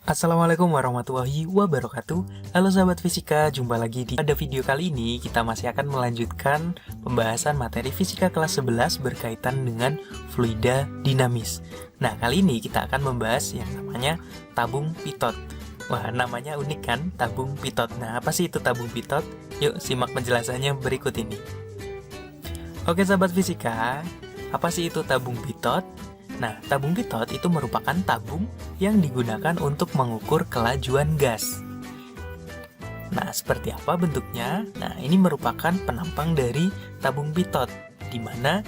Assalamualaikum warahmatullahi wabarakatuh. Halo sahabat fisika, jumpa lagi pada video kali ini kita masih akan melanjutkan pembahasan materi fisika kelas 11 berkaitan dengan fluida dinamis. Nah, kali ini kita akan membahas yang namanya tabung pitot. Wah, namanya unik kan, tabung pitot. Nah, apa sih itu tabung pitot? Yuk simak penjelasannya berikut ini. Oke sahabat fisika, apa sih itu tabung pitot? Nah, tabung pitot itu merupakan tabung yang digunakan untuk mengukur kelajuan gas. Nah, seperti apa bentuknya? Nah, ini merupakan penampang dari tabung pitot, di mana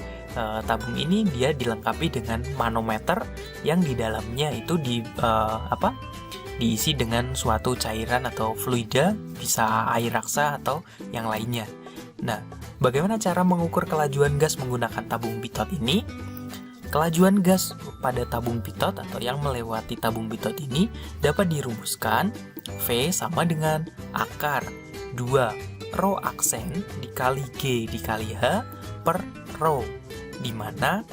tabung ini dia dilengkapi dengan manometer yang di dalamnya itu diisi dengan suatu cairan atau fluida, bisa air raksa atau yang lainnya. Nah, bagaimana cara mengukur kelajuan gas menggunakan tabung pitot ini? Kelajuan gas pada tabung pitot atau yang melewati tabung pitot ini dapat dirumuskan V sama dengan akar 2 rho aksen dikali G dikali H per rho, di mana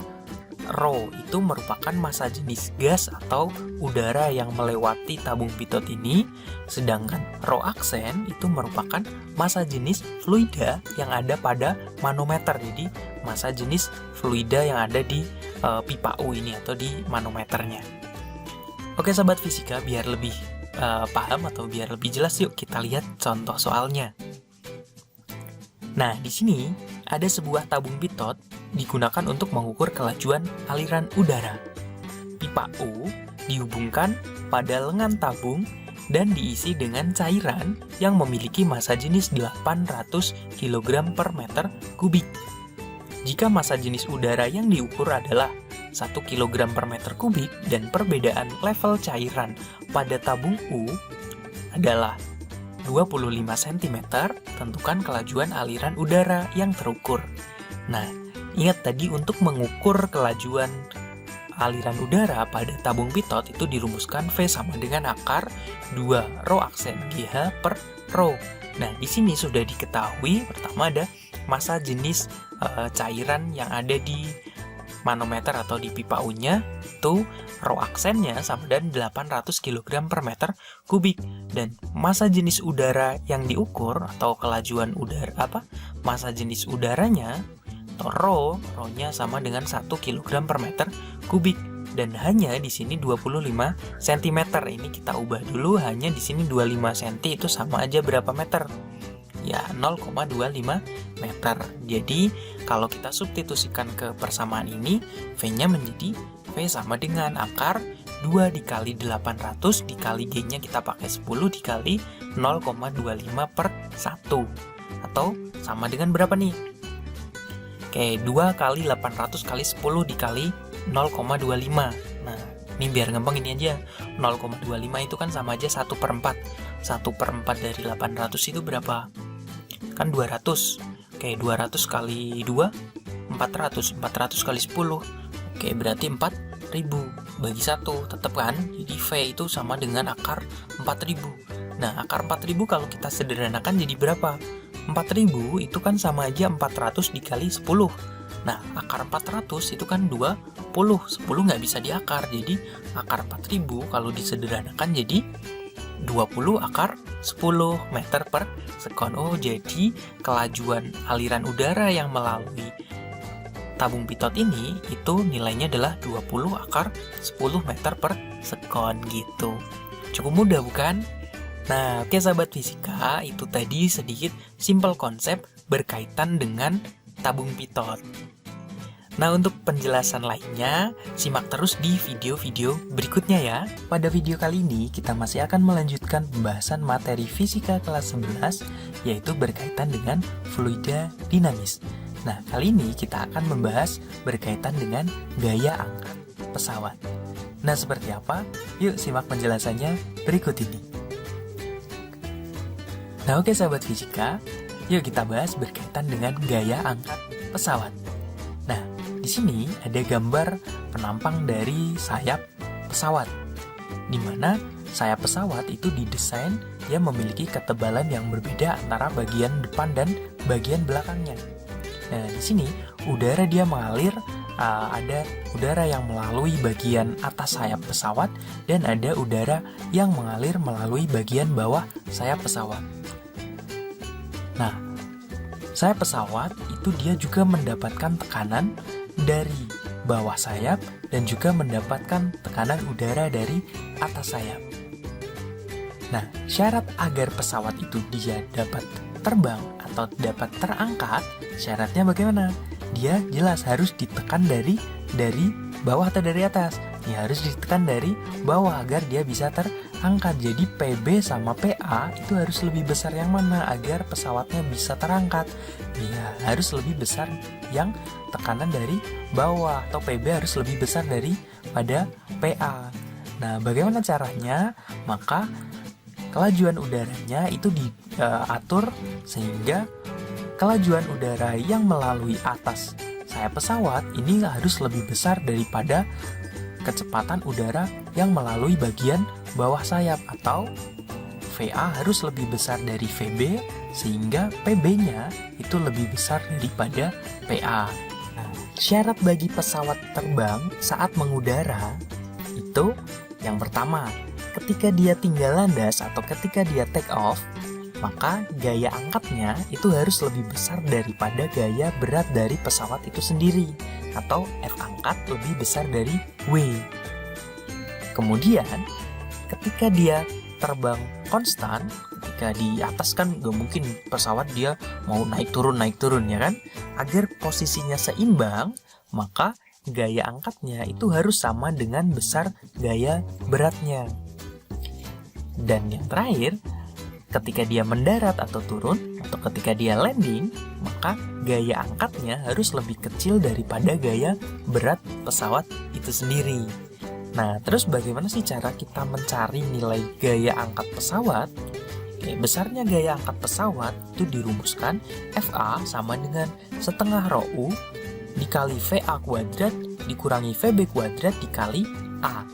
rho itu merupakan massa jenis gas atau udara yang melewati tabung pitot ini, sedangkan rho aksen itu merupakan massa jenis fluida yang ada pada manometer. Jadi massa jenis fluida yang ada di pipa U ini atau di manometernya. Oke sahabat fisika, biar lebih paham atau biar lebih jelas, yuk kita lihat contoh soalnya. Nah, di sini ada sebuah tabung pitot digunakan untuk mengukur kelajuan aliran udara. Pipa U dihubungkan pada lengan tabung dan diisi dengan cairan yang memiliki massa jenis 800 kg per meter kubik. Jika massa jenis udara yang diukur adalah 1 kg per meter kubik dan perbedaan level cairan pada tabung U adalah 25 cm, tentukan kelajuan aliran udara yang terukur. Nah, ingat tadi untuk mengukur kelajuan aliran udara pada tabung pitot itu dirumuskan V sama dengan akar 2 rho aksen GH per rho. Nah, di sini sudah diketahui pertama ada massa jenis cairan yang ada di manometer atau di pipa U-nya, itu rho aksennya sama dengan 800 kg per meter kubik, dan massa jenis udara yang diukur atau kelajuan udara massa jenis udaranya atau rho-nya sama dengan 1 kg per meter kubik, dan hanya di sini 25 cm. Ini kita ubah dulu, hanya di sini 25 cm itu sama aja berapa meter? Ya, 0,25 meter. Jadi kalau kita substitusikan ke persamaan ini, V-nya menjadi V sama dengan akar 2 dikali 800 dikali G-nya kita pakai 10 dikali 0,25 per 1, atau sama dengan berapa nih? Oke, 2 kali 800 kali 10 dikali 0,25. Nah, ini biar gampang ini aja, 0,25 itu kan sama aja 1/4. 1/4 dari 800 itu berapa? Kan 200. Oke, 200 kali 2 400. 400 kali 10. Oke, berarti 4000 bagi 1, tetap kan? Jadi V itu sama dengan akar 4000. Nah, akar 4000 kalau kita sederhanakan jadi berapa? 4000 itu kan sama aja 400 dikali 10. Nah, akar 400 itu kan 20. 10 nggak bisa diakar, jadi akar 4000 kalau disederhanakan jadi 20 akar 10 meter per sekon. Oh, jadi kelajuan aliran udara yang melalui tabung pitot ini itu nilainya adalah 20 akar 10 meter per sekon gitu. Cukup mudah bukan? Nah, oke sahabat fisika, itu tadi sedikit simple konsep berkaitan dengan tabung pitot. Nah, untuk penjelasan lainnya, simak terus di video-video berikutnya ya. Pada video kali ini, kita masih akan melanjutkan pembahasan materi fisika kelas 11, yaitu berkaitan dengan fluida dinamis. Nah, kali ini kita akan membahas berkaitan dengan gaya angkat pesawat. Nah, seperti apa? Yuk simak penjelasannya berikut ini. Nah, oke sahabat fisika, yuk kita bahas berkaitan dengan gaya angkat pesawat. Nah, di sini ada gambar penampang dari sayap pesawat, di mana sayap pesawat itu didesain yang memiliki ketebalan yang berbeda antara bagian depan dan bagian belakangnya. Nah, di sini udara dia mengalir ada udara yang melalui bagian atas sayap pesawat dan ada udara yang mengalir melalui bagian bawah sayap pesawat. Nah, sayap pesawat itu dia juga mendapatkan tekanan dari bawah sayap dan juga mendapatkan tekanan udara dari atas sayap. Nah, syarat agar pesawat itu dia dapat terbang atau dapat terangkat, syaratnya bagaimana? Dia jelas harus ditekan dari bawah atau dari atas. Ya harus ditekan dari bawah agar dia bisa terangkat. Jadi PB sama PA itu harus lebih besar yang mana agar pesawatnya bisa terangkat? Ya harus lebih besar yang tekanan dari bawah, atau PB harus lebih besar daripada PA. Nah, bagaimana caranya? Maka kelajuan udaranya itu diatur sehingga kelajuan udara yang melalui atas sayap pesawat ini harus lebih besar daripada kecepatan udara yang melalui bagian bawah sayap, atau VA harus lebih besar dari VB sehingga PB-nya itu lebih besar daripada PA. Nah, syarat bagi pesawat terbang saat mengudara itu yang pertama, ketika dia tinggal landas atau ketika dia take off, maka gaya angkatnya itu harus lebih besar daripada gaya berat dari pesawat itu sendiri, atau F angkat lebih besar dari W. Kemudian ketika dia terbang konstan, ketika di atas kan gak mungkin pesawat dia mau naik turun ya kan, agar posisinya seimbang maka gaya angkatnya itu harus sama dengan besar gaya beratnya. Dan yang terakhir, ketika dia mendarat atau turun, atau ketika dia landing, maka gaya angkatnya harus lebih kecil daripada gaya berat pesawat itu sendiri. Nah, terus bagaimana sih cara kita mencari nilai gaya angkat pesawat? Besarnya gaya angkat pesawat itu dirumuskan FA sama dengan setengah rho U dikali VA kuadrat dikurangi VB kuadrat dikali A,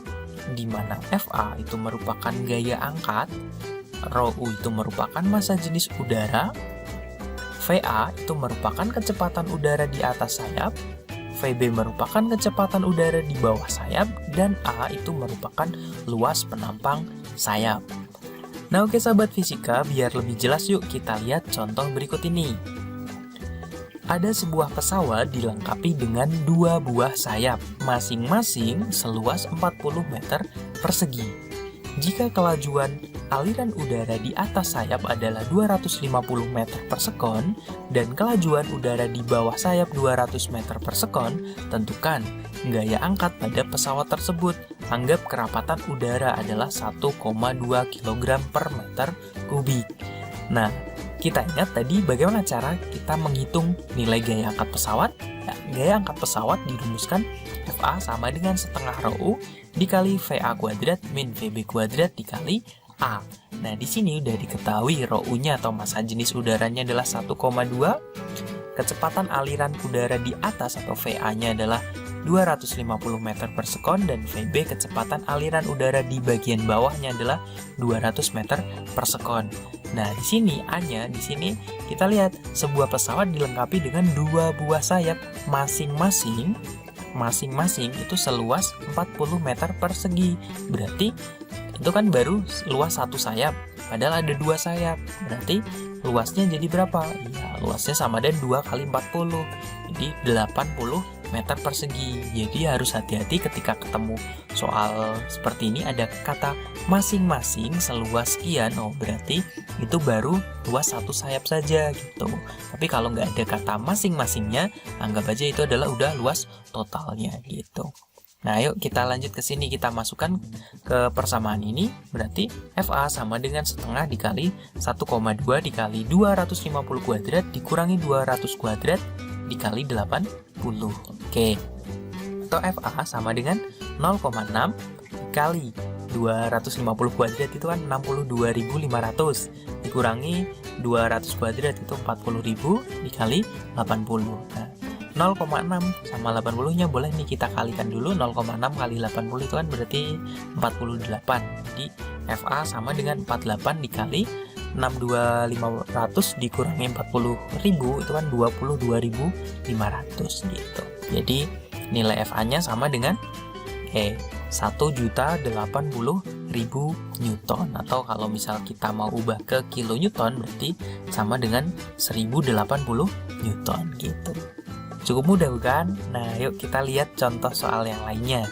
di mana FA itu merupakan gaya angkat, rho U itu merupakan massa jenis udara, VA itu merupakan kecepatan udara di atas sayap, VB merupakan kecepatan udara di bawah sayap, dan A itu merupakan luas penampang sayap. Nah oke sahabat fisika, biar lebih jelas yuk kita lihat contoh berikut ini. Ada sebuah pesawat dilengkapi dengan 2 buah sayap, masing-masing seluas 40 meter persegi. Jika kelajuan aliran udara di atas sayap adalah 250 meter per sekon dan kelajuan udara di bawah sayap 200 meter per sekon, tentukan gaya angkat pada pesawat tersebut. Anggap kerapatan udara adalah 1,2 kg per meter kubik. Nah, kita ingat tadi bagaimana cara kita menghitung nilai gaya angkat pesawat? Nah, gaya angkat pesawat dirumuskan FA sama dengan setengah rho U dikali VA kuadrat min VB kuadrat dikali A. Nah, di sini udah diketahui rho U-nya atau massa jenis udaranya adalah 1,2. Kecepatan aliran udara di atas atau VA-nya adalah 250 meter per sekon dan VB kecepatan aliran udara di bagian bawahnya adalah 200 meter per sekon. Nah, di sini A-nya di sini kita lihat sebuah pesawat dilengkapi dengan 2 buah sayap masing-masing itu seluas 40 meter persegi. Berarti itu kan baru luas satu sayap, padahal ada 2 sayap. Berarti luasnya jadi berapa? Ya, luasnya sama dengan 2 kali 40. Jadi 80 meter persegi. Jadi harus hati-hati ketika ketemu soal seperti ini ada kata masing-masing seluas sekian. Oh, berarti itu baru luas satu sayap saja gitu. Tapi kalau nggak ada kata masing-masingnya, anggap aja itu adalah udah luas totalnya gitu. Nah, yuk kita lanjut ke sini, kita masukkan ke persamaan ini. Berarti FA sama dengan setengah dikali 1,2 dikali 250 kuadrat dikurangi 200 kuadrat dikali 80. Oke. Atau FA sama dengan 0,6 dikali 250 kuadrat itu kan 62.500 dikurangi 200 kuadrat itu 40.000 dikali 80. Nah, 0,6 sama 80-nya boleh nih kita kalikan dulu. 0,6 kali 80 itu kan berarti 48. Jadi FA sama dengan 48 dikali 62.500 dikurangi 40.000 itu kan 22.500 gitu. Jadi nilai FA-nya sama dengan 1.080.000 Newton, atau kalau misal kita mau ubah ke kilonewton berarti sama dengan 1080 Newton gitu. Cukup mudah bukan? Nah, yuk kita lihat contoh soal yang lainnya.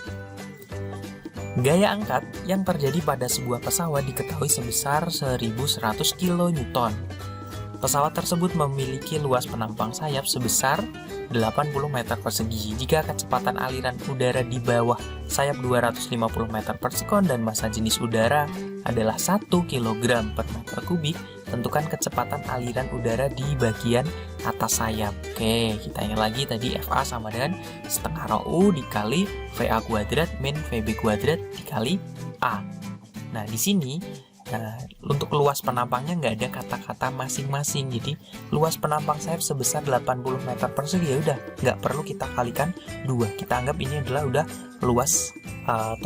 Gaya angkat yang terjadi pada sebuah pesawat diketahui sebesar 1.100 kN. Pesawat tersebut memiliki luas penampang sayap sebesar 80 meter persegi. Jika kecepatan aliran udara di bawah sayap 250 meter per sekon dan massa jenis udara adalah 1 kg per meter kubik, tentukan kecepatan aliran udara di bagian atas sayap. Oke, kita ingat lagi tadi FA sama dengan setengah rho U dikali VA kuadrat min VB kuadrat dikali A. Nah, di sini untuk luas penampangnya nggak ada kata-kata masing-masing, jadi luas penampang sayap sebesar 80 meter persegi, ya udah nggak perlu kita kalikan 2, kita anggap ini adalah udah luas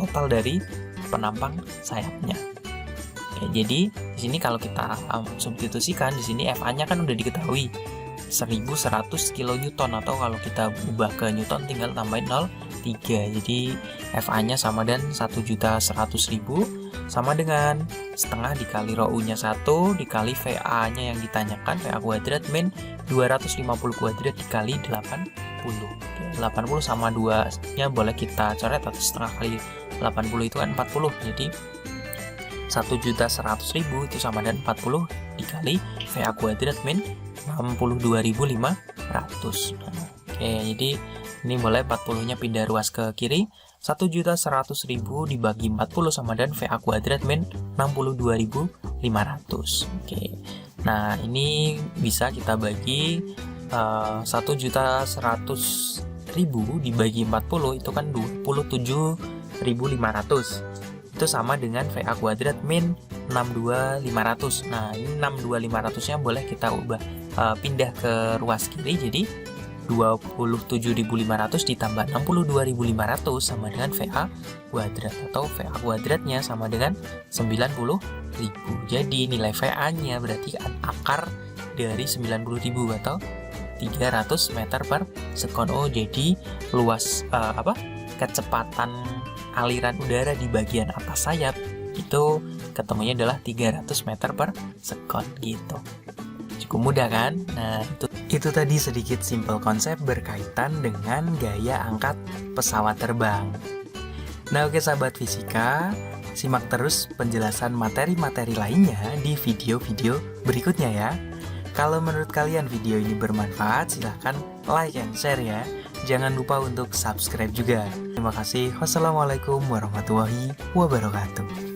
total dari penampang sayapnya. Oke, jadi di sini kalau kita substitusikan di sini FA-nya kan udah diketahui 1.100 kN, atau kalau kita ubah ke Newton tinggal tambahin 0,3, jadi FA-nya sama dengan 1.100.000 sama dengan setengah dikali rho U-nya 1 dikali VA-nya yang ditanyakan, VA kuadrat min 250 kuadrat dikali 80. 80 sama 2-nya boleh kita coret, atau setengah kali 80 itu kan 40. Jadi 1.100.000 itu sama dengan 40 dikali VA kuadrat min 62.500. Oke, jadi ini boleh 40-nya pindah ruas ke kiri. 1.100.000 dibagi 40 sama dengan VA kuadrat min 62.500. Oke. Nah, ini bisa kita bagi 1.100.000 dibagi 40 itu kan 27.500. Itu sama dengan VA kuadrat min 62.500. Nah, ini 62.500-nya boleh kita ubah pindah ke ruas kiri, jadi 27.500 ditambah 62.500 sama dengan VA kuadrat, atau VA kuadratnya sama dengan 90.000. Jadi nilai VA-nya berarti akar dari 90.000 atau 300 meter per sekon. Oh, jadi luas kecepatan aliran udara di bagian atas sayap itu ketemunya adalah 300 meter per sekon gitu. Cukup mudah kan? Nah, itu tadi sedikit simple konsep berkaitan dengan gaya angkat pesawat terbang. Nah, oke sahabat fisika, simak terus penjelasan materi-materi lainnya di video-video berikutnya ya. Kalau menurut kalian video ini bermanfaat, silahkan like and share ya. Jangan lupa untuk subscribe juga. Terima kasih. Wassalamualaikum warahmatullahi wabarakatuh.